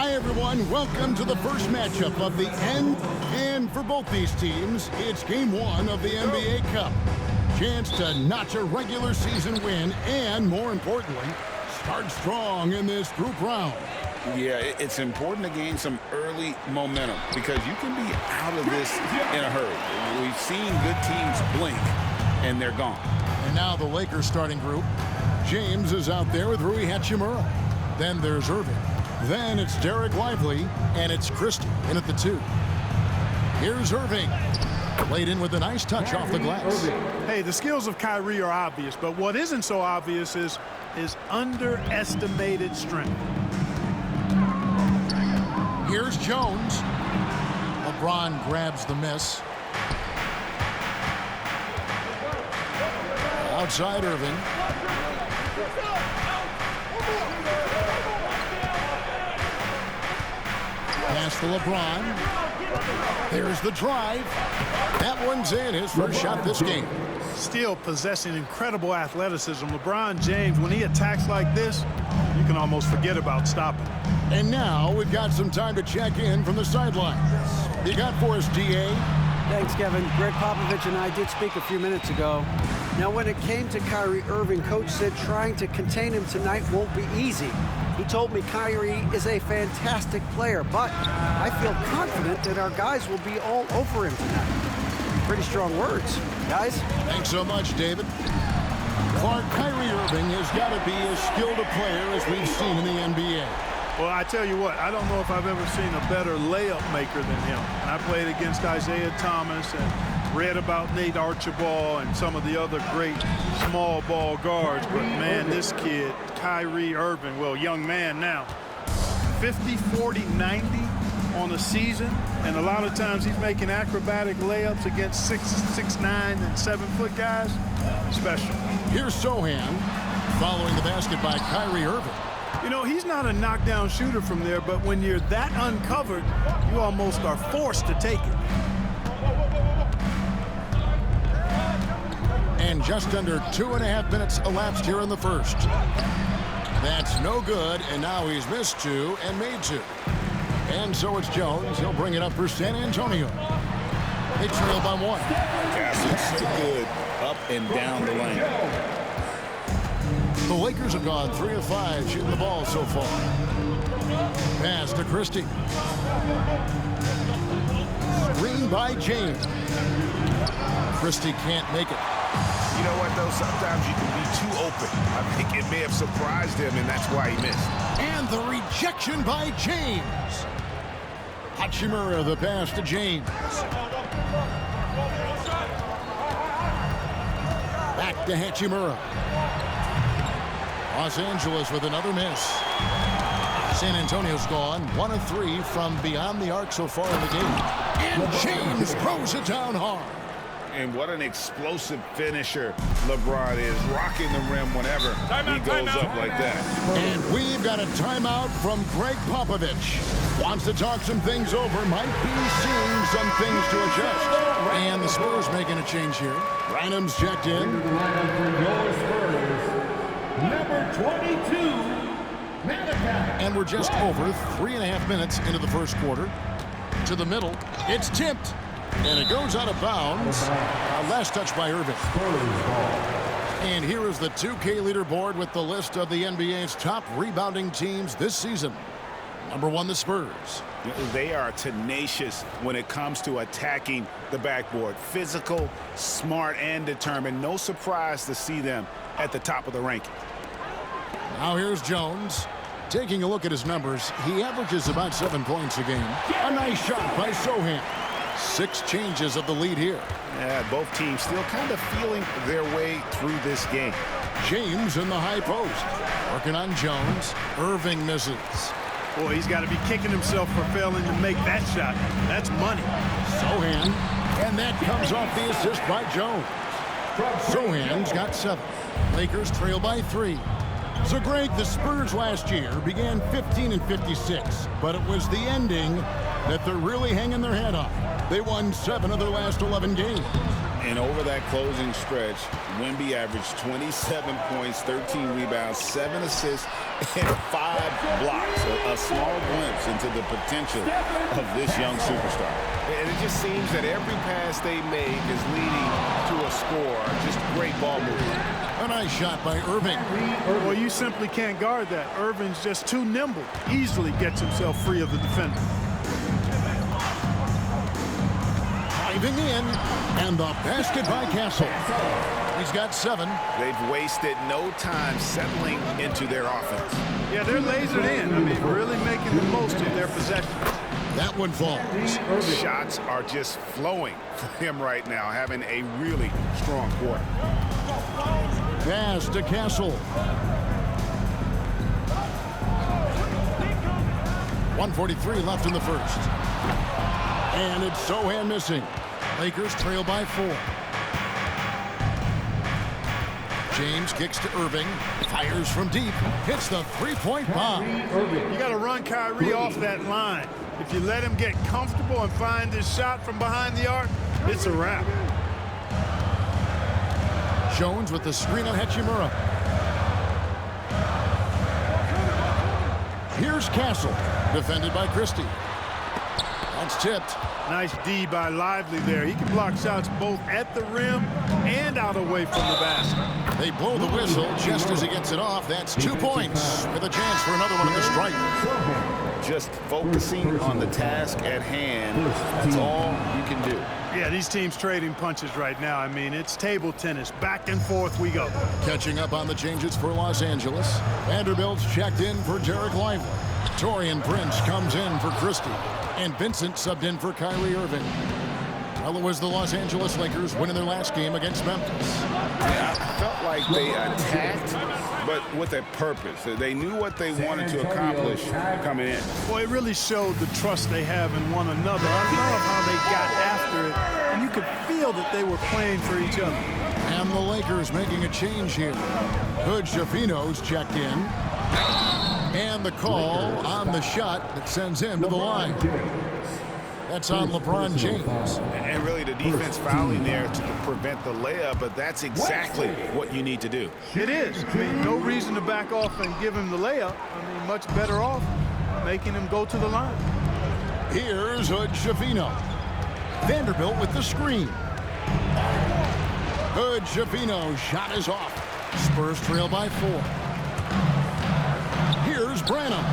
Hi, everyone. Welcome to the first matchup of the end. And for both these teams, it's Game 1 of the NBA Cup. Chance to notch a regular season win and, more importantly, start strong in this group round. Yeah, it's important to gain some early momentum because you can be out of this in a hurry. We've seen good teams blink, and they're gone. And now the Lakers starting group. James is out there with Rui Hachimura. Then there's Irving. Then it's Derek Lively, and it's Christie in at the 2. Here's Irving. Played in with a nice touch off the glass. Hey, the skills of Kyrie are obvious, but what isn't so obvious is his underestimated strength. Here's Jones. LeBron grabs the miss. Outside Irving. Pass to LeBron. There's the drive. That one's in, his first shot this game. Still possessing incredible athleticism, LeBron James, when he attacks like this, you can almost forget about stopping. And now we've got some time to check in from the sidelines. You got for us, D.A.? Thanks, Kevin. Greg Popovich and I did speak a few minutes ago. Now, when it came to Kyrie Irving, Coach said trying to contain him tonight won't be easy. He told me Kyrie is a fantastic player, but I feel confident that our guys will be all over him tonight. Pretty strong words, guys. Thanks so much, David. Clark, Kyrie Irving has got to be as skilled a player as we've seen in the NBA. Well, I tell you what, I don't know if I've ever seen a better layup maker than him. I played against Isaiah Thomas and read about Nate Archibald and some of the other great small ball guards. But, man, this kid, Kyrie Irving, well, young man now, 50, 40, 90 on a season. And a lot of times he's making acrobatic layups against 6'9", and 7-foot guys. Special. Here's Sohan following the basket by Kyrie Irving. You know, he's not a knockdown shooter from there, but when you're that uncovered, you almost are forced to take it. And just under 2.5 minutes elapsed here in the first. That's no good, and now he's missed 2 and made 2. And so it's Jones. He'll bring it up for San Antonio. They trail by 1. Passing so good up and down the lane. The Lakers have gone 3 of 5 shooting the ball so far. Pass to Christie. Screen by James. Christie can't make it. You know what, though? Sometimes you can be too open. I think it may have surprised him, and that's why he missed. And the rejection by James. Hachimura, the pass to James. Back to Hachimura. Los Angeles with another miss. San Antonio's gone 1 of 3 from beyond the arc so far in the game. And James throws it down hard. And what an explosive finisher LeBron is, rocking the rim whenever he goes up like that. And we've got a timeout from Greg Popovich. Wants to talk some things over, might be seeing some things to adjust. And the Spurs making a change here. Branham's checked in. Number 22, Malachi. And we're just over 3.5 minutes into the first quarter. To the middle, it's tipped. And it goes out of bounds. Last touch by Irving. And here is the 2K leaderboard with the list of the NBA's top rebounding teams this season. Number 1, the Spurs. They are tenacious when it comes to attacking the backboard. Physical, smart, and determined. No surprise to see them at the top of the ranking. Now here's Jones. Taking a look at his numbers, he averages about 7 points a game. A nice shot by Sohan. 6 changes of the lead here. Yeah, both teams still kind of feeling their way through this game. James in the high post. Working on Jones. Irving misses. Boy, he's got to be kicking himself for failing to make that shot. That's money. Sohan. And that comes off the assist by Jones. Sohan's got 7. Lakers trail by 3. So, Greg, the Spurs last year began 15 and 56, but it was the ending that they're really hanging their head on. They won 7 of their last 11 games. And over that closing stretch, Wemby averaged 27 points, 13 rebounds, 7 assists, and 5 blocks. A small glimpse into the potential of this young superstar. And it just seems that every pass they make is leading to a score. Just great ball movement. A nice shot by Irving. Well, you simply can't guard that. Irving's just too nimble. Easily gets himself free of the defender. Diving in, and the basket by Castle. He's got 7. They've wasted no time settling into their offense. Yeah, they're lasered in. I mean, really making the most of their possession. That one falls. Shots are just flowing for him right now, having a really strong quarter. Pass to Castle. 1:43 left in the first. And it's Sochan missing. Lakers trail by 4. James kicks to Irving. Fires from deep. Hits the three-point bomb. You got to run Kyrie off that line. If you let him get comfortable and find his shot from behind the arc, it's a wrap. Jones with the screen on Hachimura. Here's Castle, defended by Christie. That's tipped. Nice D by Lively there. He can block shots both at the rim and out away from the basket. They blow the whistle just as he gets it off. That's 2 points with a chance for another one at the stripe. Just focusing on the task at hand. That's all you can do. Yeah, these teams trading punches right now. I mean, it's table tennis. Back and forth we go. Catching up on the changes for Los Angeles. Vanderbilt's checked in for Derek Lively. Taurean Prince comes in for Christie. And Vincent subbed in for Kyrie Irving. Well, it was the Los Angeles Lakers winning their last game against Memphis. Yeah, I felt like they attacked, but with a purpose. They knew what they wanted to accomplish coming in. Well, it really showed the trust they have in one another. I love how they got after it, and you could feel that they were playing for each other. And the Lakers making a change here. Hood Schifino's checked in. And the call on the shot that sends him to the line. That's on LeBron James. And really the defense fouling there to prevent the layup, but that's exactly what you need to do. It is. I mean, no reason to back off and give him the layup. I mean, much better off making him go to the line. Here's Hood Schifino. Vanderbilt with the screen. Hood Schifino shot is off. Spurs trail by 4. Here's Branham.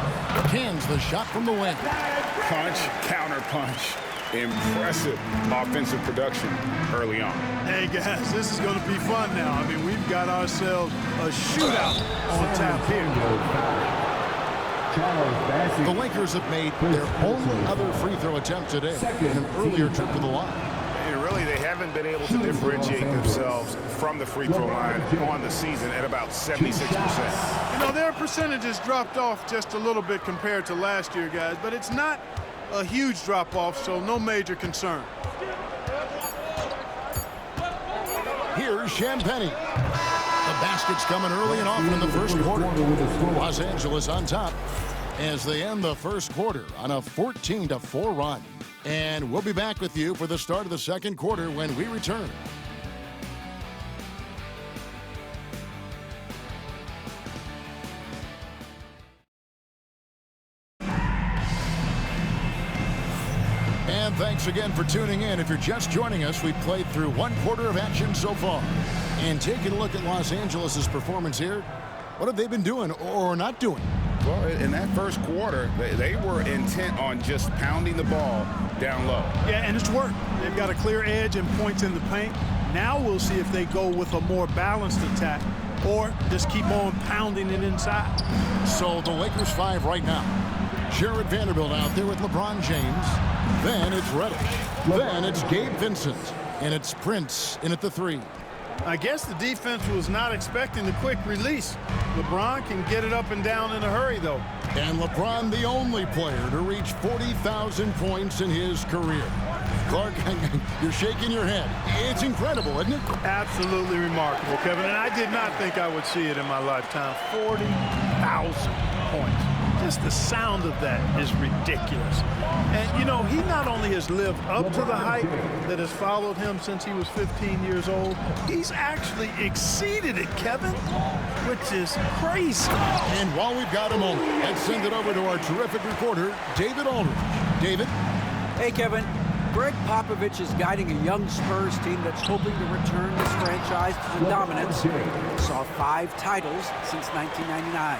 Cans the shot from the wing. Punch, counter punch. Impressive offensive production early on. Hey, guys, this is going to be fun now. I mean, we've got ourselves a shootout on tap here. The Lakers have made their only other free throw attempt today in an earlier trip to the line. And really, they haven't been able to differentiate themselves from the free throw line on the season at about 76%. You know, their percentages dropped off just a little bit compared to last year, guys, but it's not a huge drop-off, so no major concern. Here's Champagnie. The basket's coming early and often in the first quarter. Los Angeles on top as they end the first quarter on a 14-4 run. And we'll be back with you for the start of the second quarter when we return. And thanks again for tuning in. If you're just joining us, we've played through one quarter of action so far. And taking a look at Los Angeles' performance here, what have they been doing or not doing? Well, in that first quarter, they were intent on just pounding the ball down low. Yeah, and it's worked. They've got a clear edge and points in the paint. Now we'll see if they go with a more balanced attack or just keep on pounding it inside. So the Lakers 5 right now. Jared Vanderbilt out there with LeBron James. Then it's Reddish. Then it's Gabe Vincent. And it's Prince in at the 3. I guess the defense was not expecting the quick release. LeBron can get it up and down in a hurry, though. And LeBron, the only player to reach 40,000 points in his career. Clark, you're shaking your head. It's incredible, isn't it? Absolutely remarkable, Kevin. And I did not think I would see it in my lifetime. 40,000 points. Just the sound of that is ridiculous. And, you know, he not only has lived up to the hype that has followed him since he was 15 years old, he's actually exceeded it, Kevin, which is crazy. And while we've got a moment, let's send it over to our terrific reporter, David Aldridge. David? Hey, Kevin. Greg Popovich is guiding a young Spurs team that's hoping to return this franchise to the dominance. It saw 5 titles since 1999.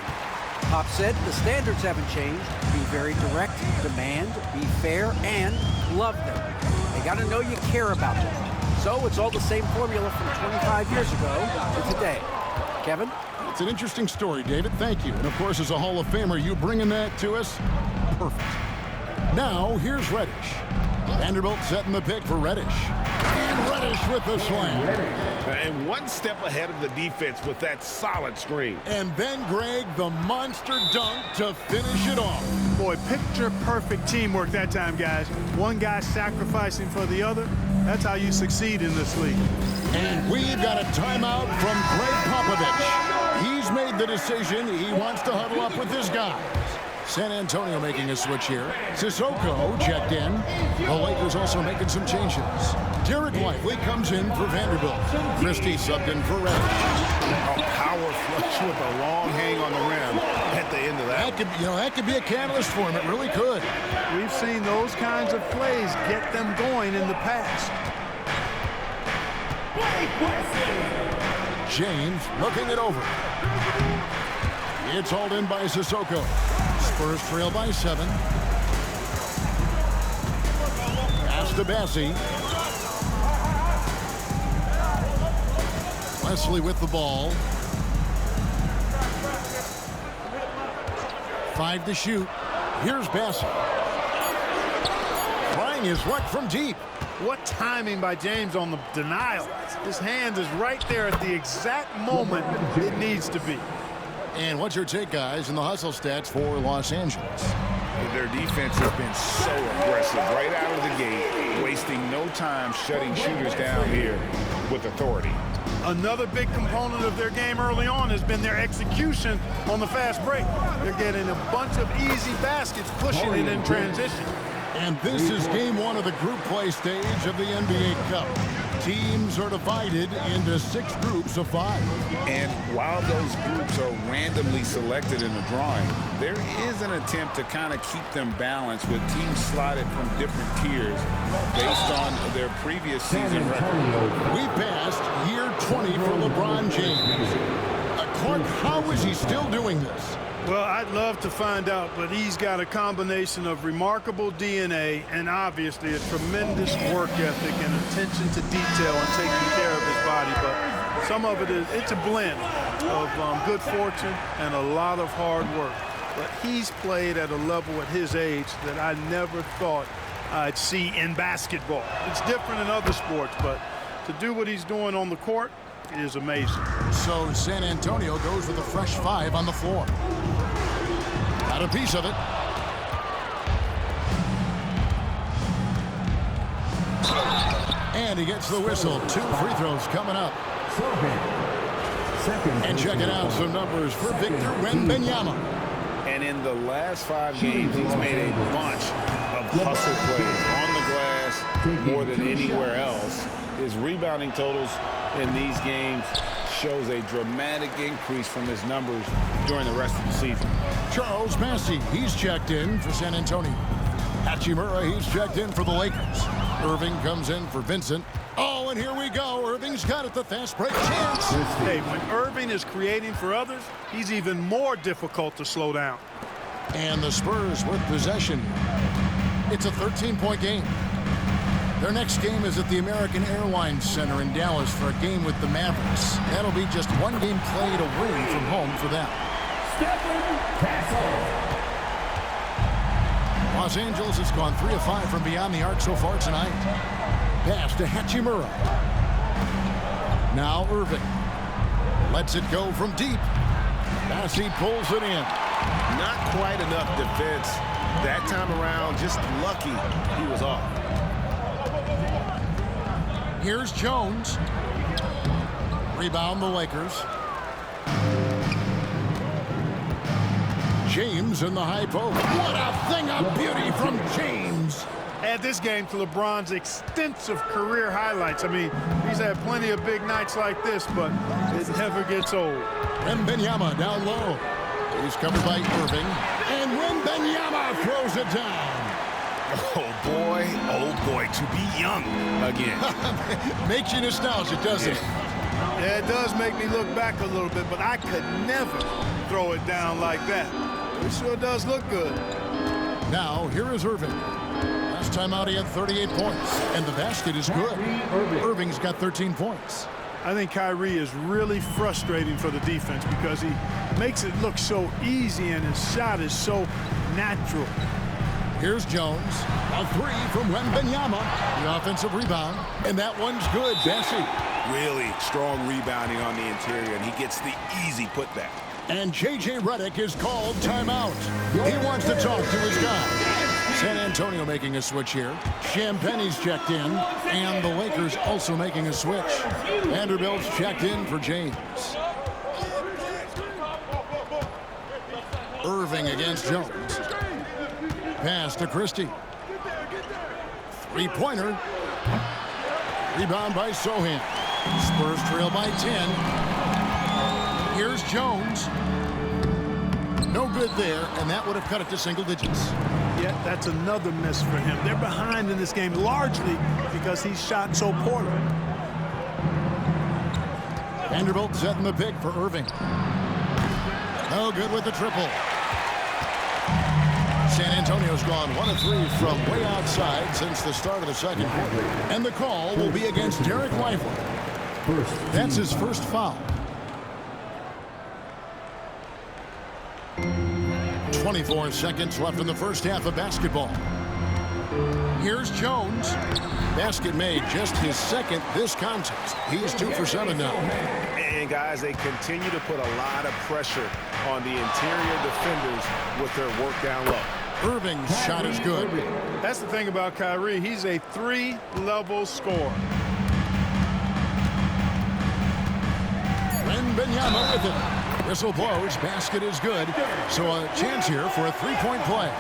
Pop said the standards haven't changed. Be very direct, demand, be fair, and love them. They got to know you care about them. So it's all the same formula from 25 years ago to today. Kevin? It's an interesting story, David. Thank you. And, of course, as a Hall of Famer, you bringing that to us? Perfect. Now, here's Reddish. Vanderbilt setting the pick for Reddish. And Reddish with the slam. And one step ahead of the defense with that solid screen. And then Greg, the monster dunk to finish it off. Boy, picture-perfect teamwork that time, guys. One guy sacrificing for the other. That's how you succeed in this league. And we've got a timeout from Greg Popovich. He's made the decision. He wants to huddle up with his guys. San Antonio making a switch here. Sissoko checked in. The Lakers also making some changes. Derek Lively comes in for Vanderbilt. Christie subbed in for Reddish. A power flush with a long hang on the rim at the end of that. That could be a catalyst for him. It really could. We've seen those kinds of plays get them going in the past. James looking it over. It's hauled in by Sissoko. Spurs trail by 7. Pass to Bassi. Wesley with the ball. 5 to shoot. Here's Bassi. Trying his luck from deep. What timing by James on the denial. His hand is right there at the exact moment it needs to be. And what's your take, guys, in the hustle stats for Los Angeles? Their defense has been so aggressive right out of the gate, wasting no time shutting shooters down here with authority. Another big component of their game early on has been their execution on the fast break. They're getting a bunch of easy baskets, pushing it in transition. And this is game 1 of the group play stage of the NBA Cup. Teams are divided into 6 groups of 5. And while those groups are randomly selected in the drawing, there is an attempt to kind of keep them balanced with teams slotted from different tiers based on their previous season record. We passed year 20 for LeBron James. Clark, how is he still doing this? Well, I'd love to find out, but he's got a combination of remarkable DNA and obviously a tremendous work ethic and attention to detail and taking care of his body. But some of it's a blend of good fortune and a lot of hard work. But he's played at a level at his age that I never thought I'd see in basketball. It's different in other sports, but to do what he's doing on the court is amazing. So San Antonio goes with a fresh 5 on the floor. Got a piece of it. And he gets the whistle. 2 free throws coming up. And checking out some numbers for Victor Wembanyama. And in the last 5 games, he's made a bunch of hustle plays on the glass more than anywhere else. His rebounding totals in these games shows a dramatic increase from his numbers during the rest of the season. Charles Massey, he's checked in for San Antonio. Hachimura, he's checked in for the Lakers. Irving comes in for Vincent. Oh, and here we go. Irving's got it, the fast break chance. Hey, when Irving is creating for others, he's even more difficult to slow down. And the Spurs with possession. It's a 13-point game. Their next game is at the American Airlines Center in Dallas for a game with the Mavericks. That'll be just 1 game played away from home for them. Los Angeles has gone 3 of 5 from beyond the arc so far tonight. Pass to Hachimura. Now Irving. Lets it go from deep. Bassi pulls it in. Not quite enough defense that time around. Just lucky he was off. Here's Jones. Rebound the Lakers. James in the high post. What a thing of beauty from James. Add this game to LeBron's extensive career highlights. I mean, he's had plenty of big nights like this, but it never gets old. Wembanyama down low. He's covered by Irving. And Wembanyama throws it down. Oh, boy, to be young again. Makes you nostalgic, doesn't it? Yeah, it does make me look back a little bit, but I could never throw it down like that. It sure does look good. Now, here is Irving. Last time out, he had 38 points, and the basket is good. Irving's got 13 points. I think Kyrie is really frustrating for the defense because he makes it look so easy and his shot is so natural. Here's Jones. A three from Wembanyama. The offensive rebound, and that one's good. Bessie. Really strong rebounding on the interior, and he gets the easy putback. And J.J. Redick is called timeout. He wants to talk to his guy. San Antonio making a switch here. Champagne's checked in, and the Lakers also making a switch. Vanderbilt's checked in for James. Irving against Jones. Pass to Christie. Three-pointer. Rebound by Sohan. Spurs trail by 10. Here's Jones. No good there, and that would have cut it to single digits. Yeah, that's another miss for him. They're behind in this game largely because he shot so poorly. Vanderbilt setting the pick for Irving. No good with the triple. San Antonio's gone 1 of 3 from way outside since the start of the second quarter. And the call will be against Derek Lively. That's his first foul. 24 seconds left in the first half of basketball. Here's Jones. Basket made, just his second this contest. He's 2 for 7 now. And guys, they continue to put a lot of pressure on the interior defenders with their work down low. Irving's shot is good. That's the thing about Kyrie. He's a 3-level scorer. Wembanyama with it. Whistle blows. Basket is good. So a chance here for a three-point play.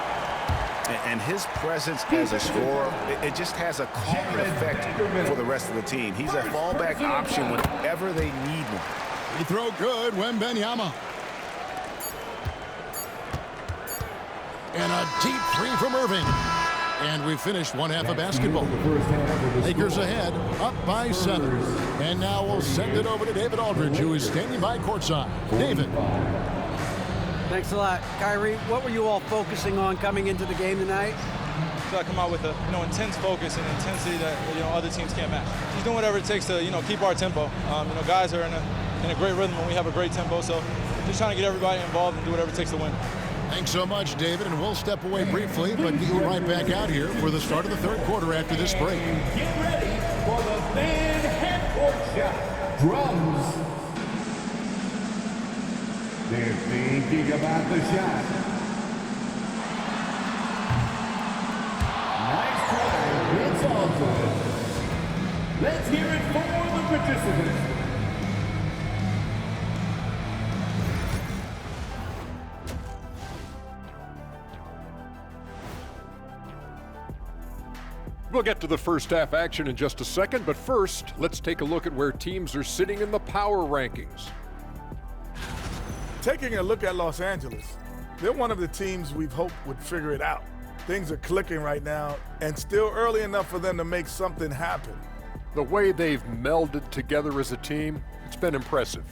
And his presence as a scorer, it just has a calming effect for the rest of the team. He's a fallback option whenever they need one. He throw good. Wembanyama. And a deep three from Irving. And we finished one half of basketball. Lakers ahead, up by 7. And now we'll send it over to David Aldridge, who is standing by courtside. David. Thanks a lot. Kyrie, what were you all focusing on coming into the game tonight? I come out with a intense focus and intensity that other teams can't match. He's doing whatever it takes to keep our tempo. Guys are in a great rhythm and we have a great tempo, so just trying to get everybody involved and do whatever it takes to win. Thanks so much, David, and we'll step away briefly, but be right back out here for the start of the third quarter after this break. Get ready for the fan half-court shot. Drums. They're thinking about the shot. Nice try. It's all good. Let's hear it for the participants. We'll get to the first half action in just a second, but first, let's take a look at where teams are sitting in the power rankings. Taking a look at Los Angeles, they're one of the teams we've hoped would figure it out. Things are clicking right now, and still early enough for them to make something happen. The way they've melded together as a team, it's been impressive.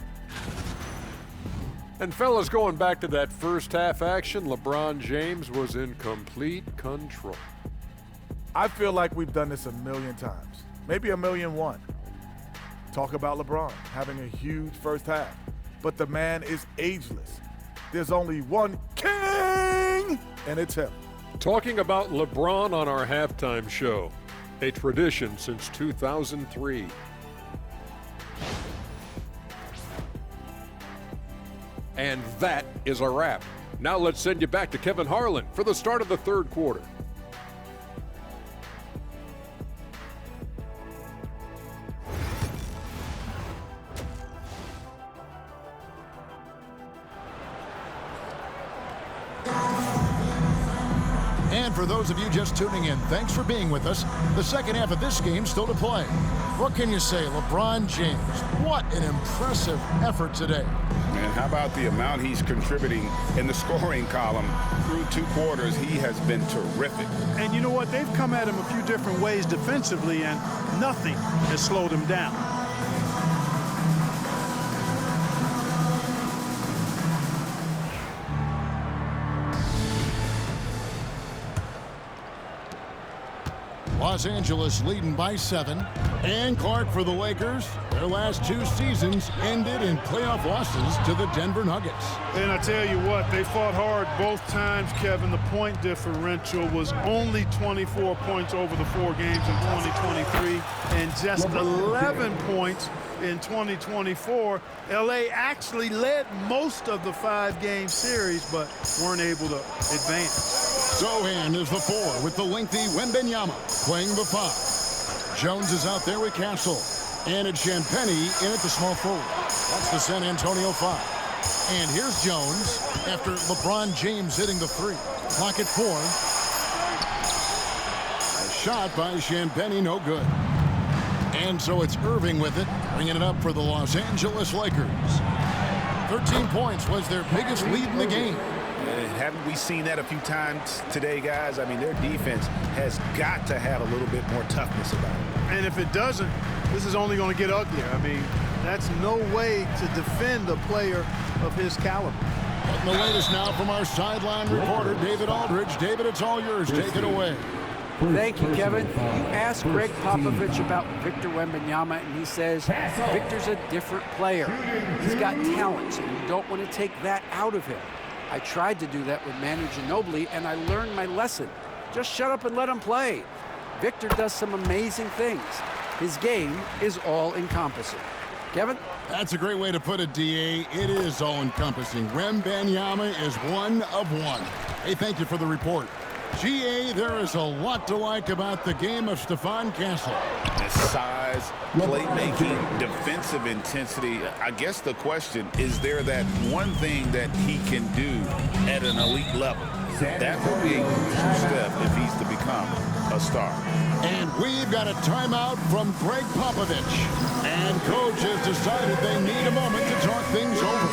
And fellas, going back to that first half action, LeBron James was in complete control. I feel like we've done this a million times, maybe 1,000,001. Talk about LeBron having a huge first half, but the man is ageless. There's only one king, and it's him. Talking about LeBron on our halftime show, a tradition since 2003. And that is a wrap. Now let's send you back to Kevin Harlan for the start of the third quarter. And for those of you just tuning in, thanks for being with us. The second half of this game still to play. What can you say, LeBron James? What an impressive effort today. And how about the amount he's contributing in the scoring column? Through 2 quarters, he has been terrific. And you know what? They've come at him a few different ways defensively, and nothing has slowed him down. Los Angeles leading by 7. And Clark for the Lakers. Their last 2 seasons ended in playoff losses to the Denver Nuggets. And I tell you what, they fought hard both times, Kevin. The point differential was only 24 points over the 4 games in 2023 and just 11 points in 2024. LA actually led most of the 5-game series, but weren't able to advance. Sochan is the 4 with the lengthy Wembanyama playing the 5. Jones is out there with Castle. And it's Champagnie in at the small forward. That's the San Antonio 5. And here's Jones after LeBron James hitting the 3. Clock at 4. A shot by Champagnie, no good. And so it's Irving with it, bringing it up for the Los Angeles Lakers. 13 points was their biggest lead in the game. Haven't we seen that a few times today, guys? I mean, their defense has got to have a little bit more toughness about it. And if it doesn't, this is only going to get uglier. I mean, that's no way to defend a player of his caliber. And the latest now from our sideline reporter, David Aldridge. David, it's all yours. Take it away. Thank you, Kevin. You asked Greg Popovich about Victor Wembanyama, and he says Victor's a different player. He's got talent, so you don't want to take that out of him. I tried to do that with Manu Ginobili, and I learned my lesson. Just shut up and let him play. Victor does some amazing things. His game is all-encompassing. Kevin? That's a great way to put it, D.A. It is all-encompassing. Wembanyama is one of one. Hey, thank you for the report. G.A., there is a lot to like about the game of Stephon Castle. His size, playmaking, defensive intensity. I guess the question, is there that one thing that he can do at an elite level? That will be a crucial step if he's to become a star. And we've got a timeout from Greg Popovich. And coach has decided they need a moment to talk things over.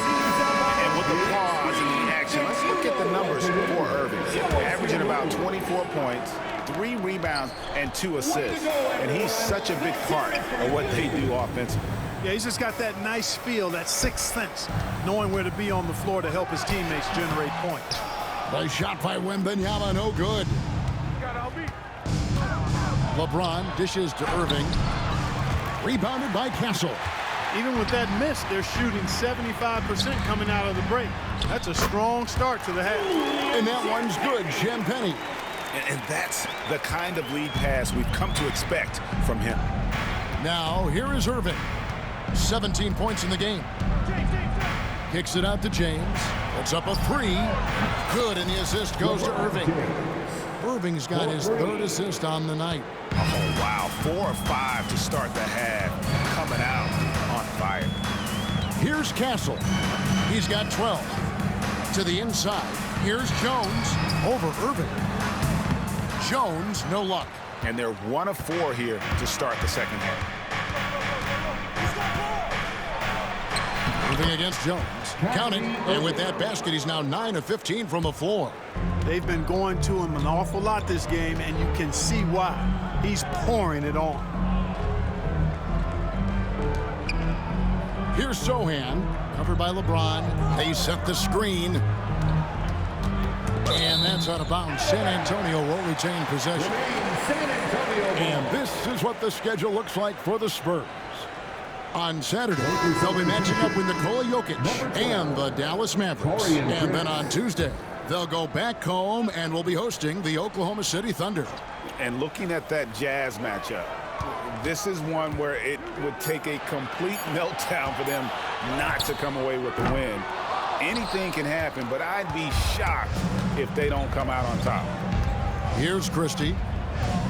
And with the pause and the action, let's look at the numbers for Irving. Averaging about 24 points, 3 rebounds, and 2 assists. And he's such a big part of what they do offensively. Yeah, he's just got that nice feel, that sixth sense, knowing where to be on the floor to help his teammates generate points. The shot by Wembanyama, no good. LeBron dishes to Irving. Rebounded by Castle. Even with that miss, they're shooting 75% coming out of the break. That's a strong start to the half. And that one's good, Champagnie. And that's the kind of lead pass we've come to expect from him. Now, here is Irving. 17 points in the game. Kicks it out to James. Puts up a 3. Good, and the assist goes to Irving. Irving's got his 3rd assist on the night. Oh, wow. 4 or 5 to start the half. Coming out on fire. Here's Castle. He's got 12. To the inside. Here's Jones over Irving. Jones, no luck. And they're 1 of 4 here to start the second half. Irving against Jones. Counting. And with that basket, he's now 9 of 15 from the floor. They've been going to him an awful lot this game, and you can see why. He's pouring it on. Here's Sochan, covered by LeBron. They set the screen. And that's out of bounds. San Antonio will retain possession. And this is what the schedule looks like for the Spurs. On Saturday, they'll be matching up with Nikola Jokic and the Dallas Mavericks. And then on Tuesday, they'll go back home and will be hosting the Oklahoma City Thunder. And looking at that Jazz matchup, this is one where it would take a complete meltdown for them not to come away with the win. Anything can happen, but I'd be shocked if they don't come out on top. Here's Christie.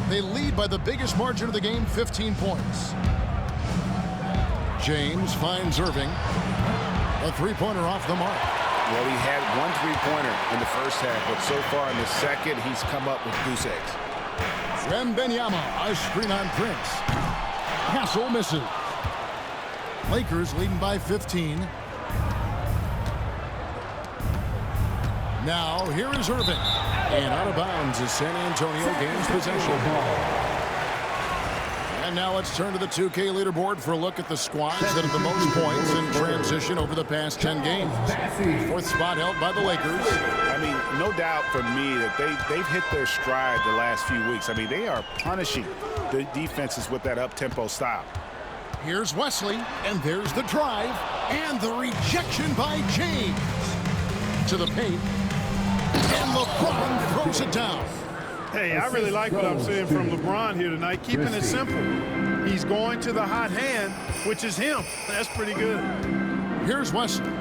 They lead by the biggest margin of the game, 15 points. James finds Irving. A 3-pointer off the mark. Well, he had one three-pointer in the first half, but so far in the second, he's come up with goose eggs. Wembanyama, a screen on Prince. Castle misses. Lakers leading by 15. Now, here is Irving. And out of bounds as San Antonio gains possession. And now let's turn to the 2K leaderboard for a look at the squads that have the most points in transition over the past 10 games. Fourth spot held by the Lakers. I mean, no doubt for me that they've hit their stride the last few weeks. I mean, they are punishing the defenses with that up-tempo style. Here's Wesley, and there's the drive, and the rejection by James. To the paint, and LeBron throws it down. Hey, I really like what I'm seeing from LeBron here tonight, keeping it simple. He's going to the hot hand, which is him. That's pretty good. Here's Wesley.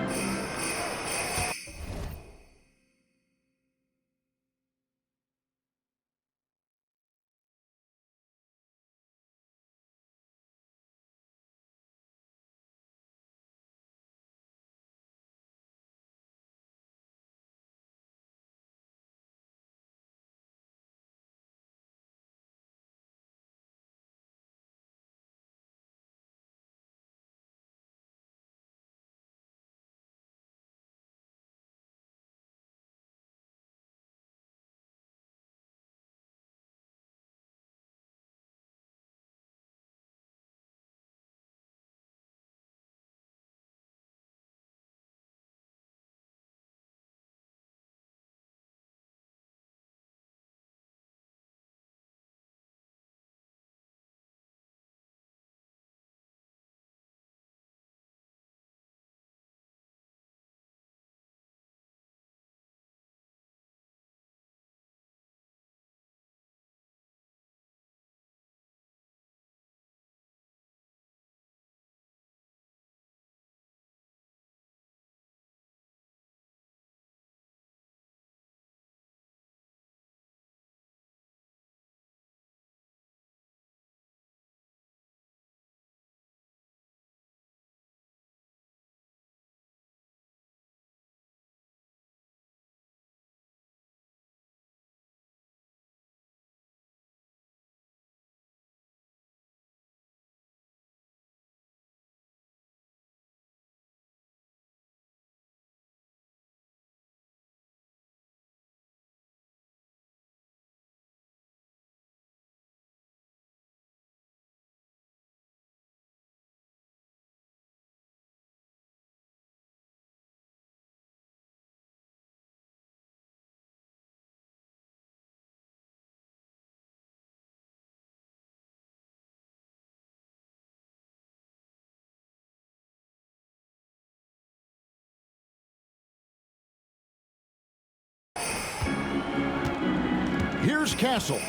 Here's Castle.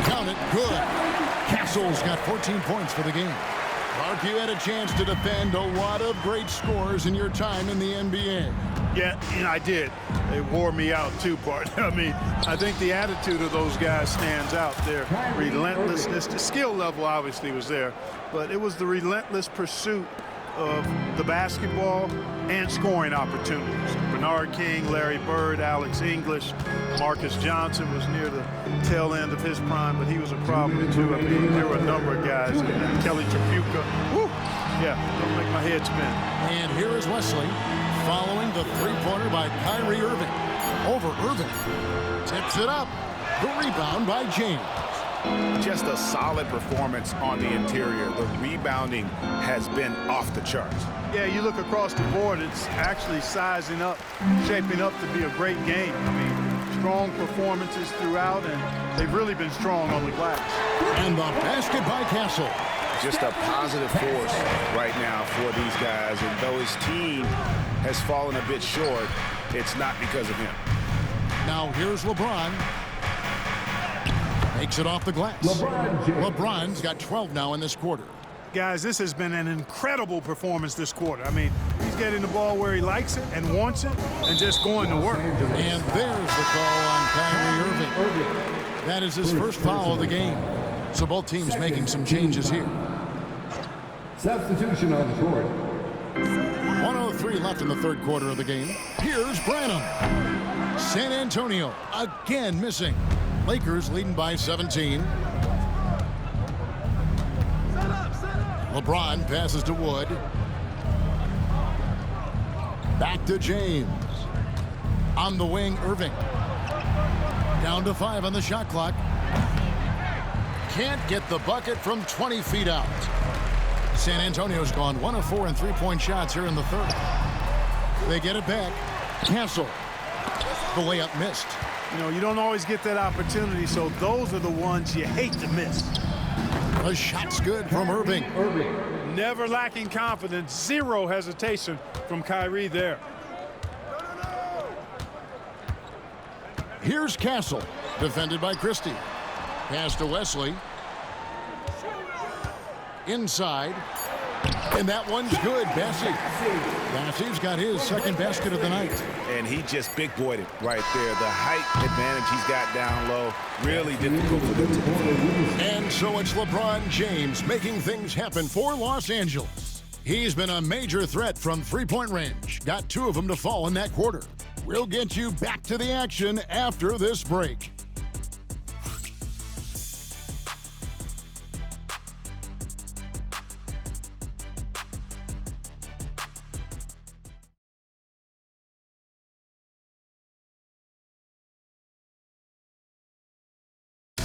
Count it, good. Castle's got 14 points for the game. Mark, you had a chance to defend a lot of great scores in your time in the NBA. Yeah, and I did. They wore me out too, partner. I mean, I think the attitude of those guys stands out. Their relentlessness, the skill level obviously was there, but it was the relentless pursuit of the basketball and scoring opportunities. Bernard King, Larry Bird, Alex English, Marcus Johnson was near the tail end of his prime, but he was a problem too. I mean, there were a number of guys. And Kelly Tripucka. Woo! Yeah, don't make my head spin. And here is Wesley following the three-pointer by Kyrie Irving. Over Irving. Tips it up. The rebound by James. Just a solid performance on the interior. The rebounding has been off the charts. Yeah, you look across the board, it's actually sizing up, shaping up to be a great game. I mean, strong performances throughout, and they've really been strong on the glass. And the basket by Castle. Just a positive force right now for these guys. And though his team has fallen a bit short, it's not because of him. Now here's LeBron. Makes it off the glass. LeBron's got 12 now in this quarter. Guys, this has been an incredible performance this quarter. I mean, he's getting the ball where he likes it and wants it and just going to work. And there's the call on Kyrie Irving. That is his first foul of the game. So both teams making some changes here. Substitution on the court. 1:03 left in the third quarter of the game. Here's Branham. San Antonio again missing. Lakers leading by 17. LeBron passes to Wood. Back to James. On the wing, Irving. Down to 5 on the shot clock. Can't get the bucket from 20 feet out. San Antonio's gone 1 of 4 in three-point shots here in the third. They get it back. Castle. The layup missed. You know, you don't always get that opportunity, so those are the ones you hate to miss. The shot's good from Irving. Never lacking confidence. Zero hesitation from Kyrie there. Here's Castle, defended by Christie. Pass to Wesley. Inside. And that one's good. Bassey's got his second basket of the night. And he just big-boyed it right there. The height advantage he's got down low, really difficult for them to defend. And so it's LeBron James making things happen for Los Angeles. He's been a major threat from three-point range. Got 2 of them to fall in that quarter. We'll get you back to the action after this break.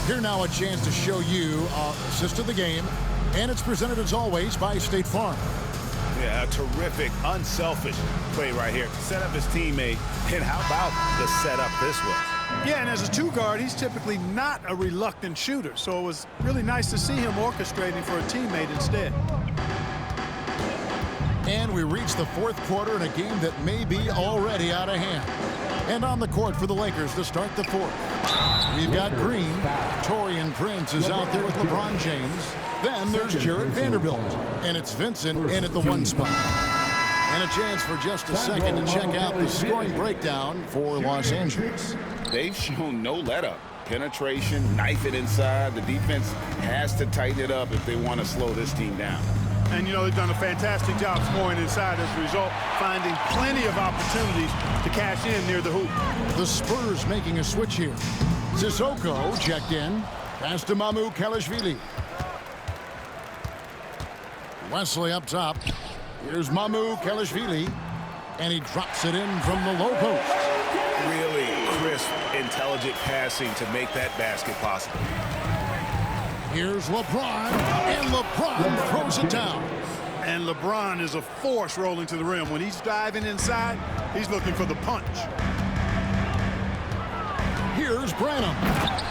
Here now a chance to show you assist of the game, and it's presented as always by State Farm. Yeah, a terrific, unselfish play right here. Set up his teammate, and how about the setup this was? Yeah, and as a two-guard, he's typically not a reluctant shooter, so it was really nice to see him orchestrating for a teammate instead. And we reach the fourth quarter in a game that may be already out of hand. And on the court for the Lakers to start the fourth. We've got Green. Taurean Prince is out there with LeBron James. Then there's Jarred Vanderbilt. And it's Vincent in at the 1 spot. And a chance for just a second to check out the scoring breakdown for Los Angeles. They've shown no let-up. Penetration, knife it inside. The defense has to tighten it up if they want to slow this team down. And, you know, they've done a fantastic job scoring inside as a result, finding plenty of opportunities to cash in near the hoop. The Spurs making a switch here. Sissoko checked in. Pass to Mamukelashvili. Wesley up top. Here's Mamukelashvili. And he drops it in from the low post. Really crisp, intelligent passing to make that basket possible. Here's LeBron, and LeBron throws it down. And LeBron is a force rolling to the rim. When he's diving inside, he's looking for the punch. Here's Branham,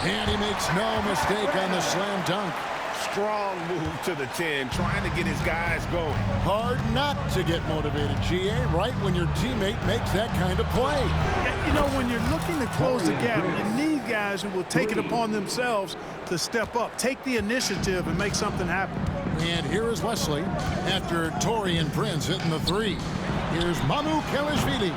and he makes no mistake on the slam dunk. Strong move to the 10, trying to get his guys going. Hard not to get motivated, GA, right when your teammate makes that kind of play. You know, when you're looking to close the gap, you need guys who will take it upon themselves to step up, take the initiative, and make something happen. And here is Wesley after Taurean Prince hitting the 3. Here's Mamukelashvili,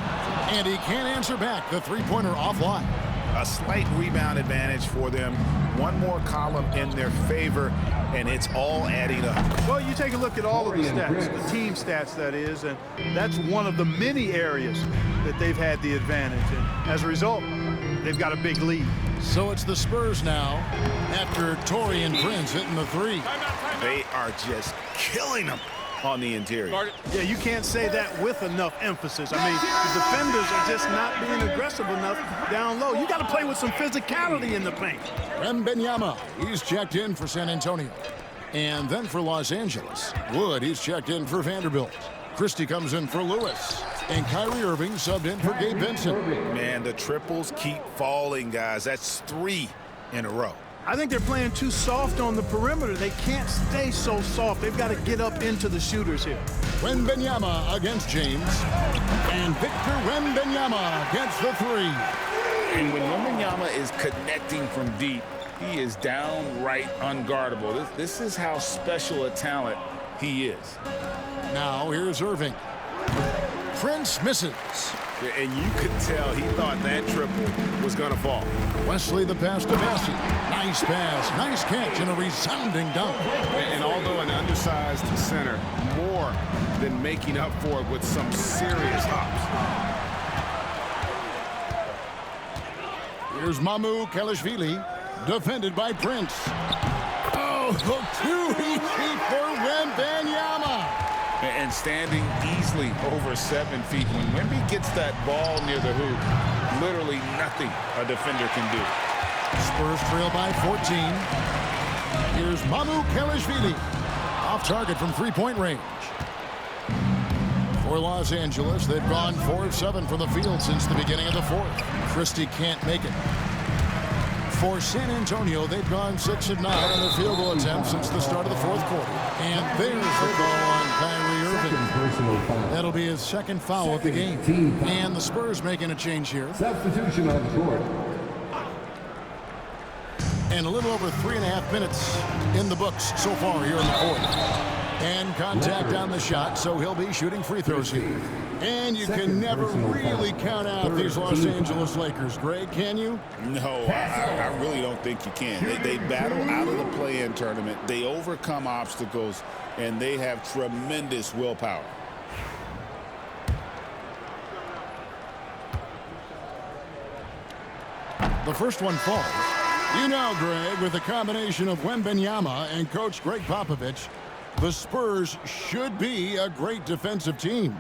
and he can't answer back. The three-pointer offline. A slight rebound advantage for them. One more column in their favor, and it's all adding up. Well, you take a look at all of the stats, the team stats, that is, and that's one of the many areas that they've had the advantage. And as a result, they've got a big lead. So it's the Spurs now after Taurean Prince hitting the 3. They are just killing them on the interior. Yeah, you can't say that with enough emphasis. I mean, the defenders are just not being aggressive enough down low. You got to play with some physicality in the paint. Wembanyama, he's checked in for San Antonio. And then for Los Angeles, Wood, he's checked in for Vanderbilt. Christie comes in for Lewis. And Kyrie Irving subbed in for Gabe Vincent. Man, the triples keep falling, guys. That's 3 in a row. I think they're playing too soft on the perimeter. They can't stay so soft. They've got to get up into the shooters here. Wembanyama against James. And Victor Wembanyama against the 3. And when Wembanyama is connecting from deep, he is downright unguardable. This is how special a talent he is. Now here's Irving. Prince misses. And you could tell he thought that triple was going to fall. Wesley the pass to Massey. Nice pass, nice catch, and a resounding dunk. And although an undersized center, more than making up for it with some serious hops. Here's Mamu Kelishvili, defended by Prince. Oh, too easy for Wembanyama. And standing easily over 7 feet. When Wemby gets that ball near the hoop, literally nothing a defender can do. Spurs trail by 14. Here's Mamu Kelishvili, off target from three-point range. For Los Angeles, they've gone 4 of 7 from the field since the beginning of the fourth. Christie can't make it. For San Antonio, they've gone 6 of 9 on their field goal attempts since the start of the fourth quarter. And there's the call on Kyrie Irving. That'll be his second foul of the game. And the Spurs making a change here. Substitution on the court. And a little over 3.5 minutes in the books so far here in the fourth. And contact on the shot, so he'll be shooting free throws here. And you can never really count out these Los Angeles Lakers, Greg, can you? No, I really don't think you can. They battle out of the play-in tournament. They overcome obstacles, and they have tremendous willpower. The first one falls. You know, Greg, with the combination of Wembanyama and Coach Greg Popovich, the Spurs should be a great defensive team.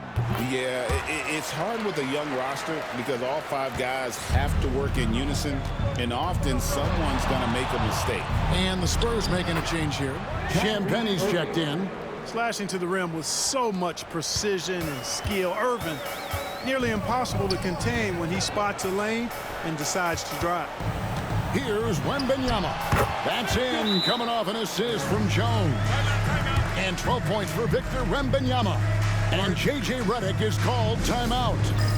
Yeah, it's hard with a young roster because all 5 guys have to work in unison, and often someone's going to make a mistake. And the Spurs making a change here. Champagne's checked in. Slashing to the rim with so much precision and skill. Irving, nearly impossible to contain when he spots a lane and decides to drive. Here's Wembanyama. That's in, coming off an assist from Jones. And 12 points for Victor Wembanyama. And J.J. Redick is called timeout.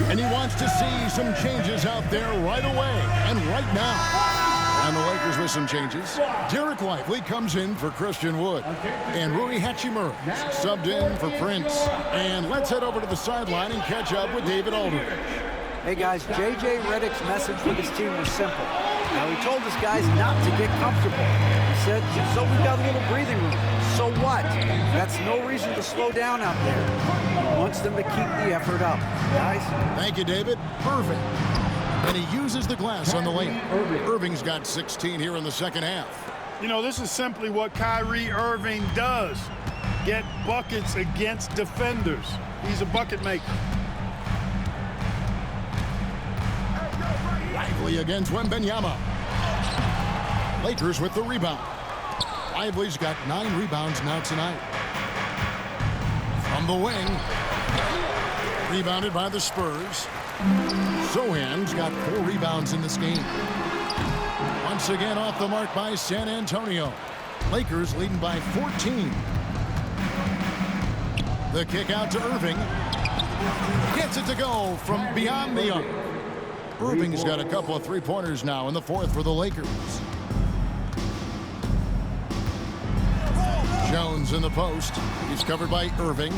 And he wants to see some changes out there right away and right now. And the Lakers with some changes. Derek Lively comes in for Christian Wood. And Rui Hachimura subbed in for Prince. And let's head over to the sideline and catch up with David Aldridge. Hey guys, J.J. Redick's message with his team was simple. Now, he told his guys not to get comfortable. He said, so we've got a little breathing room. So what? That's no reason to slow down out there. He wants them to keep the effort up. Guys? Thank you, David. Irving. And he uses the glass on the lane. Irving's got 16 here in the second half. You know, this is simply what Kyrie Irving does. Get buckets against defenders. He's a bucket maker. Lively against Wembanyama. Lakers with the rebound. Lively's got 9 rebounds now tonight. From the wing. Rebounded by the Spurs. Sohan's got 4 rebounds in this game. Once again off the mark by San Antonio. Lakers leading by 14. The kick out to Irving. Gets it to go from beyond the arc. Irving's got a couple of three-pointers now in the fourth for the Lakers. Jones in the post. He's covered by Irving.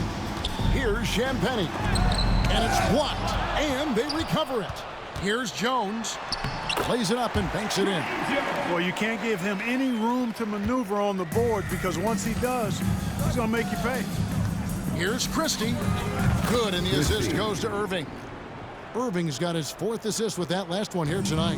Here's Champagnie. And it's blocked. And they recover it. Here's Jones. Plays it up and banks it in. Well, you can't give him any room to maneuver on the board because once he does, he's going to make you pay. Here's Christie. Good, and the assist goes to Irving. Irving's got his 4th assist with that last one here tonight.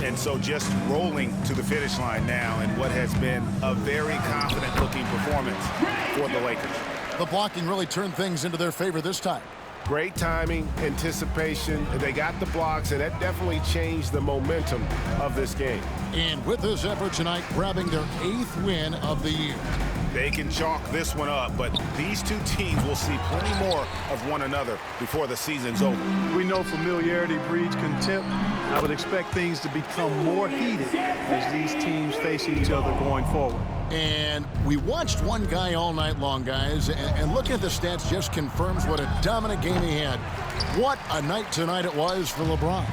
And so just rolling to the finish line now in what has been a very confident-looking performance for the Lakers. The blocking really turned things into their favor this time. Great timing, anticipation. They got the blocks, and that definitely changed the momentum of this game. And with this effort tonight, grabbing their 8th win of the year. They can chalk this one up, but these two teams will see plenty more of one another before the season's over. We know familiarity breeds contempt. I would expect things to become more heated as these teams face each other going forward. And we watched one guy all night long, guys, and looking at the stats just confirms what a dominant game he had. What a night tonight it was for LeBron.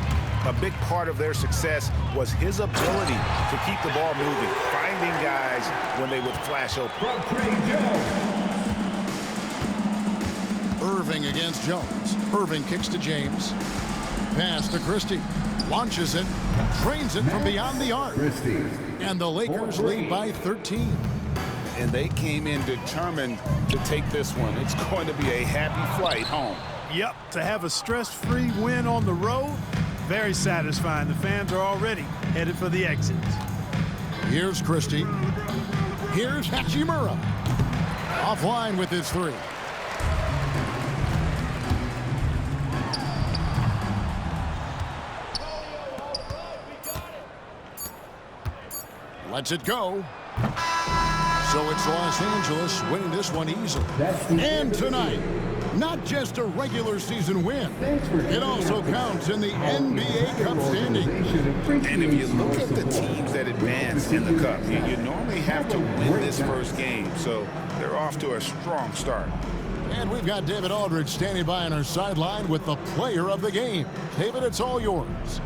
A big part of their success was his ability to keep the ball moving, finding guys when they would flash open. Irving against Jones. Irving kicks to James. Pass to Christie. launches it, trains it from beyond the arc. And the Lakers lead by 13. And they came in determined to take this one. It's going to be a happy flight home. Yep, to have a stress-free win on the road, very satisfying. The fans are already headed for the exits. Here's Christie. Here's Hachimura. Offline with his three. Lets it go. So it's Los Angeles winning this one easily. And tonight, not just a regular season win, it also counts in the NBA Cup standings. And if you look at the teams that advance in the Cup, you normally have to win this first game. So they're off to a strong start. And we've got David Aldridge standing by on our sideline with the player of the game. David, it's all yours.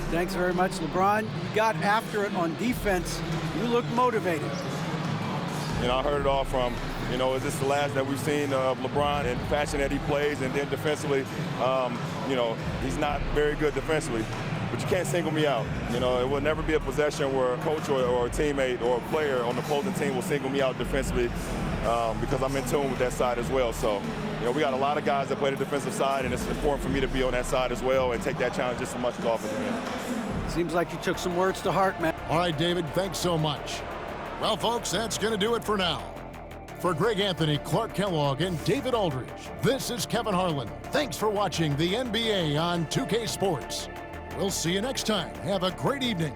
Thanks very much, LeBron. You got after it on defense. You look motivated. You know, I heard it all from, you know, is this the last that we've seen of LeBron and the fashion that he plays, and then defensively, you know, he's not very good defensively, but you can't single me out. You know, it will never be a possession where a coach or a teammate or a player on the opposing team will single me out defensively because I'm in tune with that side as well. So, you know, we got a lot of guys that play the defensive side, and it's important for me to be on that side as well and take that challenge just as much as offensive end. Seems like you took some words to heart, man. All right, David, thanks so much. Well, folks, that's going to do it for now. For Greg Anthony, Clark Kellogg, and David Aldridge, this is Kevin Harlan. Thanks for watching the NBA on 2K Sports. We'll see you next time. Have a great evening.